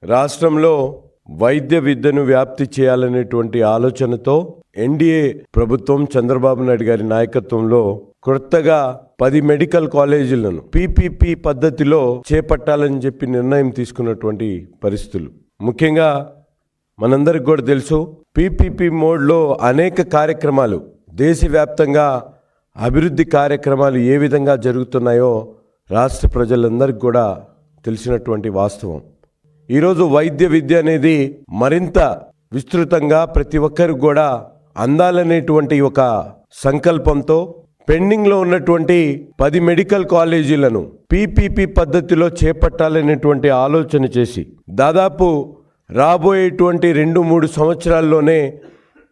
రాష్ట్రంలో వైద్య విద్యను వ్యాప్తి చేయాలనేటువంటి ఆలోచనతో ఎన్డీఏ ప్రభుత్వం చంద్రబాబు నాయుడు గారి నాయకత్వంలో కొత్తగా 10 మెడికల్ కాలేజీలను పీపీపీ పద్ధతిలో చేపట్టాలని చెప్పి నిర్ణయం తీసుకున్నటువంటి పరిస్థితులు. ముఖ్యంగా మనందరికి కూడా తెలుసు, పీపీపీ మోడ్లో అనేక కార్యక్రమాలు దేశవ్యాప్తంగా అభివృద్ధి కార్యక్రమాలు ఏ విధంగా జరుగుతున్నాయో రాష్ట్ర ప్రజలందరికీ కూడా తెలిసినటువంటి వాస్తవం. ఈరోజు వైద్య విద్య అనేది మరింత విస్తృతంగా ప్రతి ఒక్కరికి కూడా అందాలనేటువంటి ఒక సంకల్పంతో పెండింగ్లో ఉన్నటువంటి 10 మెడికల్ కాలేజీలను పీపీపీ పద్ధతిలో చేపట్టాలనేటువంటి ఆలోచన చేసి దాదాపు రాబోయేటువంటి 2-3 సంవత్సరాల్లోనే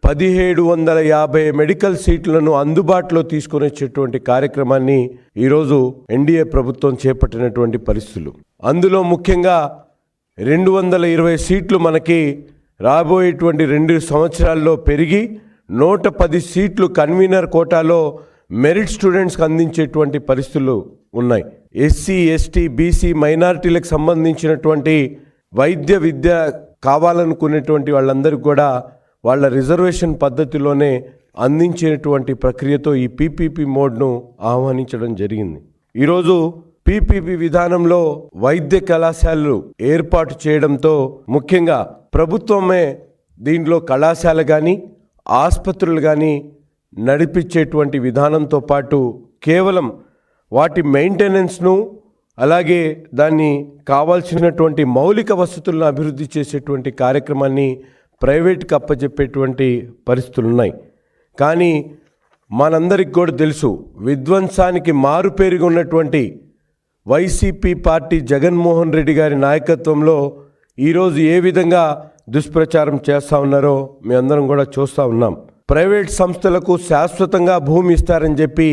1750 మెడికల్ సీట్లను అందుబాటులో తీసుకొని వచ్చేటువంటి కార్యక్రమాన్ని ఈరోజు ఎన్డీఏ ప్రభుత్వం చేపట్టినటువంటి పరిస్థితులు. అందులో ముఖ్యంగా 220 సీట్లు మనకి రాబోయేటువంటి 2 సంవత్సరాల్లో పెరిగి 110 సీట్లు కన్వీనర్ కోటాలో మెరిట్ స్టూడెంట్స్కి అందించేటువంటి పరిస్థితులు ఉన్నాయి. ఎస్సీ, ఎస్టీ, బీసీ, మైనారిటీలకు సంబంధించినటువంటి వైద్య విద్య కావాలనుకునేటువంటి వాళ్ళందరికీ కూడా వాళ్ళ రిజర్వేషన్ పద్ధతిలోనే అందించేటువంటి ప్రక్రియతో ఈ పీపీపీ మోడ్ను ఆహ్వానించడం జరిగింది. ఈరోజు పీపీపీ విధానంలో వైద్య కళాశాలలు ఏర్పాటు చేయడంతో ముఖ్యంగా ప్రభుత్వమే దీంట్లో కళాశాల కానీ ఆసుపత్రులు కానీ నడిపించేటువంటి విధానంతో పాటు కేవలం వాటి మెయింటెనెన్స్ను అలాగే దాన్ని కావాల్సినటువంటి మౌలిక వసతులను అభివృద్ధి చేసేటువంటి కార్యక్రమాన్ని ప్రైవేట్కి అప్పచెప్పేటువంటి పరిస్థితులు ఉన్నాయి. కానీ మనందరికి కూడా తెలుసు, విధ్వంసానికి మారుపేరుగా ఉన్నటువంటి వైసీపీ పార్టీ జగన్మోహన్ రెడ్డి గారి నాయకత్వంలో ఈరోజు ఏ విధంగా దుష్ప్రచారం చేస్తూ ఉన్నారో మీ అందరం కూడా చూస్తూ ఉన్నాం. ప్రైవేట్ సంస్థలకు శాశ్వతంగా భూమి ఇస్తారని చెప్పి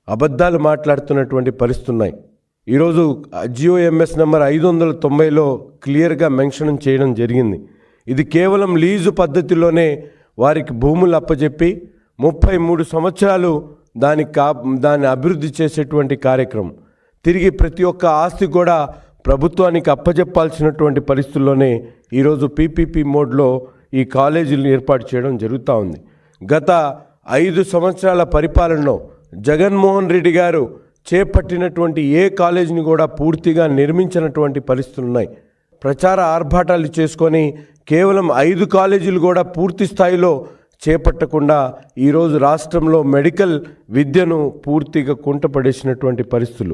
అబద్ధాలు మాట్లాడుతున్నటువంటి పరిస్థితులు ఉన్నాయి. ఈరోజు జియోఎంఎస్ నెంబర్ 590లో క్లియర్గా మెన్షన్ చేయడం జరిగింది. ఇది కేవలం లీజు పద్ధతిలోనే వారికి భూములు అప్పచెప్పి 33 సంవత్సరాలు దాన్ని అభివృద్ధి చేసేటువంటి కార్యక్రమం. తిరిగి ప్రతి ఒక్క ఆస్తి కూడా ప్రభుత్వానికి అప్పచెప్పాల్సినటువంటి పరిస్థితుల్లోనే ఈరోజు పీపీపీ మోడ్లో ఈ కాలేజీలను ఏర్పాటు చేయడం జరుగుతూ ఉంది. గత 5 సంవత్సరాల పరిపాలనలో జగన్మోహన్ రెడ్డి గారు చేపట్టినటువంటి ఏ కాలేజీని కూడా పూర్తిగా నిర్మించినటువంటి పరిస్థితులు ఉన్నాయి. ప్రచార ఆర్భాటాలు చేసుకొని కేవలం 5 కాలేజీలు కూడా పూర్తి స్థాయిలో చేపట్టకుండా ఈరోజు రాష్ట్రంలో మెడికల్ విద్యను పూర్తిగా కుంటపడేసినటువంటి పరిస్థితులు.